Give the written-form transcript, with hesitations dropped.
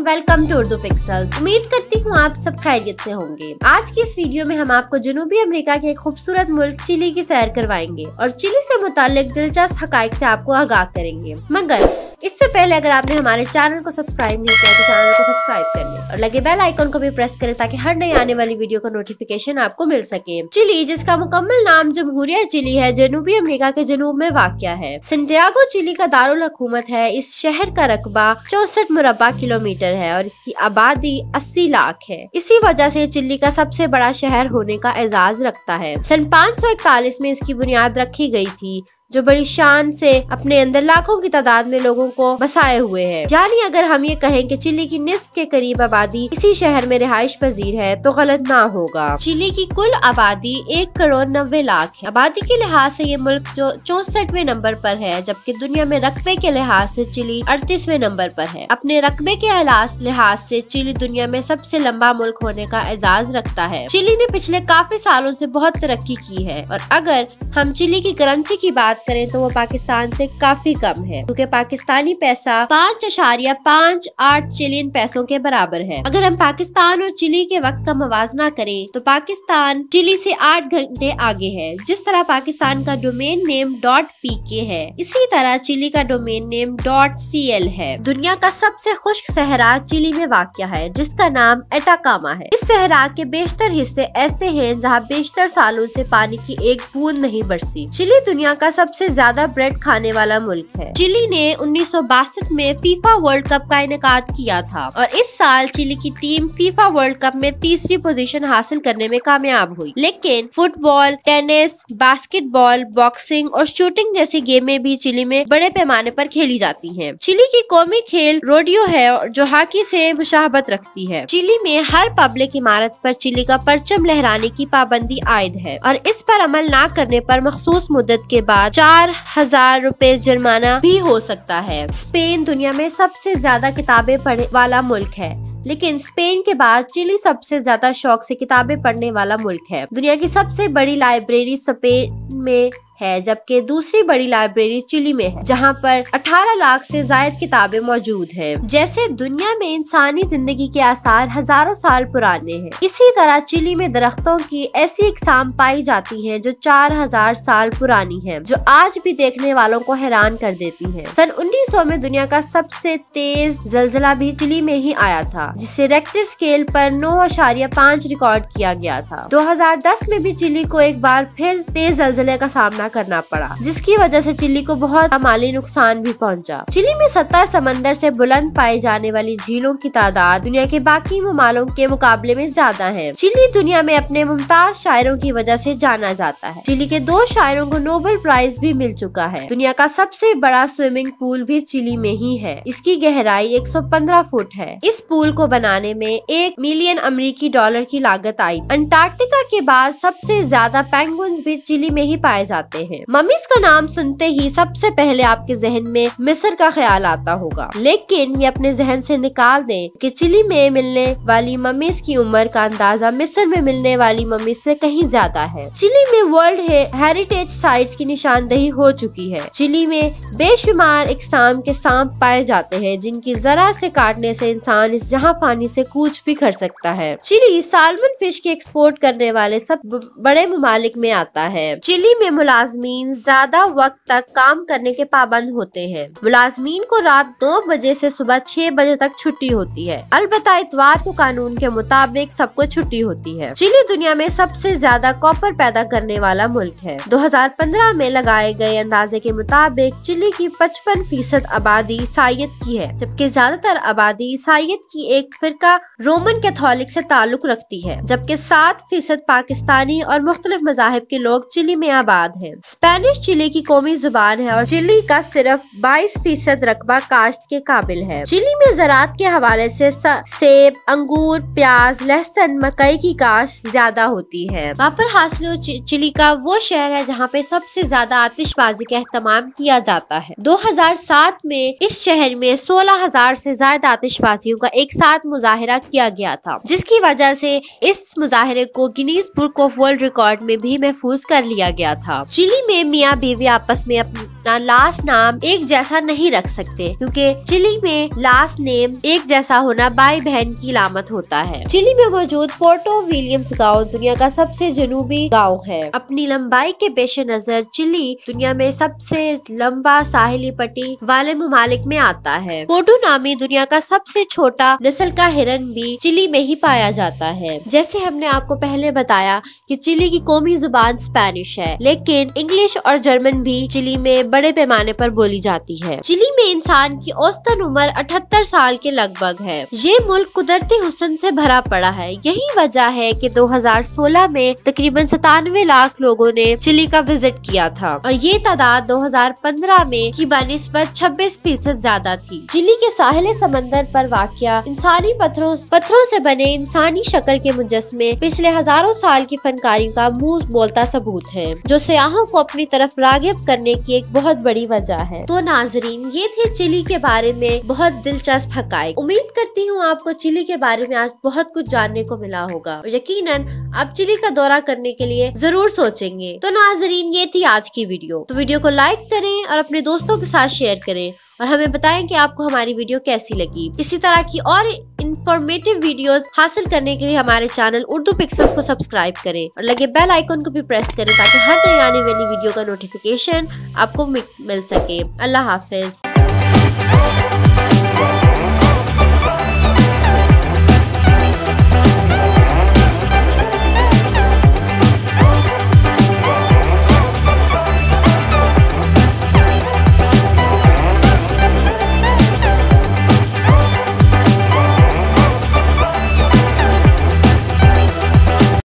Welcome to Urdu pixels. उम्मीद करती हूँ आप सब खैरियत से होंगे। आज की इस वीडियो में हम आपको जनूबी अमेरिका के एक खूबसूरत मुल्क चिली की सैर करवाएंगे और चिली से मुताल्लिक दिलचस्प हकाइक से आपको आगाह करेंगे। मगर इससे पहले अगर आपने हमारे चैनल को सब्सक्राइब नहीं किया तो चैनल को सब्सक्राइब कर लें और लगे बेल आइकन को भी प्रेस करें ताकि हर नई आने वाली वीडियो का नोटिफिकेशन आपको मिल सके। चिली, जिसका मुकम्मल नाम जमहूरिया चिली है, जनूबी अमेरिका के जनूब में वाक़या है। सैंटियागो चिली का दारुल हुकूमत है। इस शहर का रकबा 64 मुरब्बा किलोमीटर है और इसकी आबादी 80 लाख है। इसी वजह से चिली का सबसे बड़ा शहर होने का एजाज रखता है। सन 541 में इसकी बुनियाद रखी गई थी, जो बड़ी शान से अपने अंदर लाखों की तादाद में लोगों को बसाए हुए है। यानी अगर हम ये कहें कि चिली की निस्फ के करीब आबादी इसी शहर में रिहाइश पजीर है तो गलत ना होगा। चिली की कुल आबादी 1 करोड़ 90 लाख है। आबादी के लिहाज से ये मुल्क जो 64वें नंबर पर है, जबकि दुनिया में रकबे के लिहाज से चिली 38वें नंबर पर है। अपने रकबे के लिहाज से चिली दुनिया में सबसे लंबा मुल्क होने का एजाज रखता है। चिली ने पिछले काफी सालों से बहुत तरक्की की है और अगर हम चिली की करेंसी की बात करें तो वो पाकिस्तान से काफी कम है, क्योंकि पाकिस्तानी पैसा 5.58 चिलियन पैसों के बराबर है। अगर हम पाकिस्तान और चिली के वक्त का मुवाजना करें तो पाकिस्तान चिली से 8 घंटे आगे है। जिस तरह पाकिस्तान का डोमेन नेम .pk है, इसी तरह चिली का डोमेन नेम .cl है। दुनिया का सबसे खुश्क सहरा चिली में वाक़या है, जिसका नाम एटाकामा है। इस सहरा के बेशतर हिस्से ऐसे हैं जहाँ बेशतर सालों से पानी की एक बूंद नहीं बरसी। चिली दुनिया का सबसे ज्यादा ब्रेड खाने वाला मुल्क है। चिली ने 1962 में फीफा वर्ल्ड कप का इनेकाद किया था और इस साल चिली की टीम फीफा वर्ल्ड कप में तीसरी पोजीशन हासिल करने में कामयाब हुई। लेकिन फुटबॉल, टेनिस, बास्केटबॉल, बॉक्सिंग और शूटिंग जैसी गेमें भी चिली में बड़े पैमाने पर खेली जाती हैं। चिली की कौमी खेल रोडियो है, जो हॉकी से मुशाहबत रखती है। चिली में हर पब्लिक इमारत पर चिली का परचम लहराने की पाबंदी आयद है और इस पर अमल न करने पर मखसूस मुद्दत के बाद 4,000 रुपए जुर्माना भी हो सकता है। स्पेन दुनिया में सबसे ज्यादा किताबें पढ़ने वाला मुल्क है, लेकिन स्पेन के बाद चिली सबसे ज्यादा शौक से किताबें पढ़ने वाला मुल्क है। दुनिया की सबसे बड़ी लाइब्रेरी स्पेन में है, जबकि दूसरी बड़ी लाइब्रेरी चिली में है, जहां पर 18 लाख से ज्यादा किताबें मौजूद हैं। जैसे दुनिया में इंसानी जिंदगी के आसार हजारों साल पुराने हैं, इसी तरह चिली में दरख्तों की ऐसी इकसाम पाई जाती हैं जो 4000 साल पुरानी हैं, जो आज भी देखने वालों को हैरान कर देती हैं। सन 1900 में दुनिया का सबसे तेज जलजला भी चिली में ही आया था, जिसे रेक्टर स्केल पर 9.5 रिकॉर्ड किया गया था। 2010 में भी चिली को एक बार फिर तेज जलजले का सामना करना पड़ा, जिसकी वजह से चिली को बहुत माली नुकसान भी पहुंचा। चिली में सतह समंदर से बुलंद पाई जाने वाली झीलों की तादाद दुनिया के बाकी ममालिक के मुकाबले में ज्यादा है। चिली दुनिया में अपने मुमताज शायरों की वजह से जाना जाता है। चिली के 2 शायरों को नोबेल प्राइज भी मिल चुका है। दुनिया का सबसे बड़ा स्विमिंग पूल भी चिली में ही है। इसकी गहराई 115 फुट है। इस पूल को बनाने में $1 मिलियन अमेरिकी की लागत आई। अंटार्कटिका के बाद सबसे ज्यादा पेंगुइन्स भी चिली में ही पाए जाते हैं। ममीज का नाम सुनते ही सबसे पहले आपके जहन में मिस्र का ख्याल आता होगा, लेकिन ये अपने जहन से निकाल दें कि चिली में मिलने वाली ममीज की उम्र का अंदाजा मिस्र में मिलने वाली ममीज से कहीं ज्यादा है। चिली में वर्ल्ड हेरिटेज साइट्स की निशानदेही हो चुकी है। चिली में बेशुमार इकसाम के सांप पाए जाते हैं, जिनकी जरा से काटने से इंसान इस जहां पानी से कूच भी कर सकता है। चिली सालमन फिश के एक्सपोर्ट करने वाले सब बड़े ममालिक में आता है। चिली में मुलाजमीन ज्यादा वक्त तक काम करने के पाबंद होते हैं। मुलाजमीन को रात 2 बजे से सुबह 6 बजे तक छुट्टी होती है। अलबत्ता इतवार को कानून के मुताबिक सबको छुट्टी होती है। चिली दुनिया में सबसे ज्यादा कॉपर पैदा करने वाला मुल्क है। 2015 में लगाए गए अंदाजे के मुताबिक चिली की 55% आबादी ईसाईयत की है, जबकि ज्यादातर आबादी ईसाईयत की एक फिरका रोमन कैथोलिक से ताल्लुक रखती है, जबकि 7% पाकिस्तानी और मुख्तलिफ मज़ाहिब के लोग चिली में आबाद हैं। स्पेनिश चिली की कौमी जुबान है और चिली का सिर्फ 22% रकबा काश्त के काबिल है। चिली में ज़राअत के हवाले से सेब, अंगूर, प्याज, लहसुन, मकई की काश्त ज्यादा होती है। वहाँ पर हासिल चिली का वो शहर है जहाँ पे सबसे ज्यादा आतिशबाजी का एहतमाम किया जाता है। 2007 में इस शहर में 16,000 से ज्यादा आतिशबाजियों का एक साथ मुजाहिरा किया गया था, जिसकी वजह से इस मुजाहिरे को Guinness book of world record में भी महफूज कर लिया गया था। चिली में मियाँ बीवी आपस में अपना लास्ट नाम एक जैसा नहीं रख सकते, क्योंकि चिली में लास्ट नेम एक जैसा होना भाई बहन की अलामत होता है। चिली में मौजूद पोर्टो विलियम्स गांव दुनिया का सबसे जनूबी गांव है। अपनी लंबाई के पेश नजर चिली दुनिया में सबसे लंबा साहिली पट्टी वाले ममालिक में आता है। पोर्टो नामी दुनिया का सबसे छोटा नस्ल का हिरन भी चिली में ही पाया जाता है। जैसे हमने आपको पहले बताया कि चिली की कौमी जुबान स्पेनिश है, लेकिन इंग्लिश और जर्मन भी चिली में बड़े पैमाने पर बोली जाती है। चिली में इंसान की औसतन उम्र 78 साल के लगभग है। ये मुल्क कुदरती हुस्न से भरा पड़ा है। यही वजह है कि 2016 में तकरीबन 97 लाख लोगों ने चिली का विजिट किया था और ये तादाद 2015 में की बनिस्बत 26% ज्यादा थी। चिली के साहिल समंदर पर वाक़िया इंसानी पत्थरों से बने इंसानी शक्ल के मुजस्मे पिछले हजारों साल की फनकारी का मुंह बोलता सबूत है, जो सयाहों को अपनी तरफ रागिब करने की एक बहुत बड़ी वजह है। तो नाजरीन, ये थे चिली के बारे में बहुत दिलचस्प हकाइक। उम्मीद करती हूँ आपको चिली के बारे में आज बहुत कुछ जानने को मिला होगा और यकीनन आप चिली का दौरा करने के लिए जरूर सोचेंगे। तो नाजरीन, ये थी आज की वीडियो। तो वीडियो को लाइक करें और अपने दोस्तों के साथ शेयर करें और हमें बताएं कि आपको हमारी वीडियो कैसी लगी। इसी तरह की और इंफॉर्मेटिव वीडियोस हासिल करने के लिए हमारे चैनल उर्दू पिक्सेल्स को सब्सक्राइब करें और लगे बेल आइकन को भी प्रेस करें ताकि हर नई आने वाली वीडियो का नोटिफिकेशन आपको मिल सके। अल्लाह हाफिज।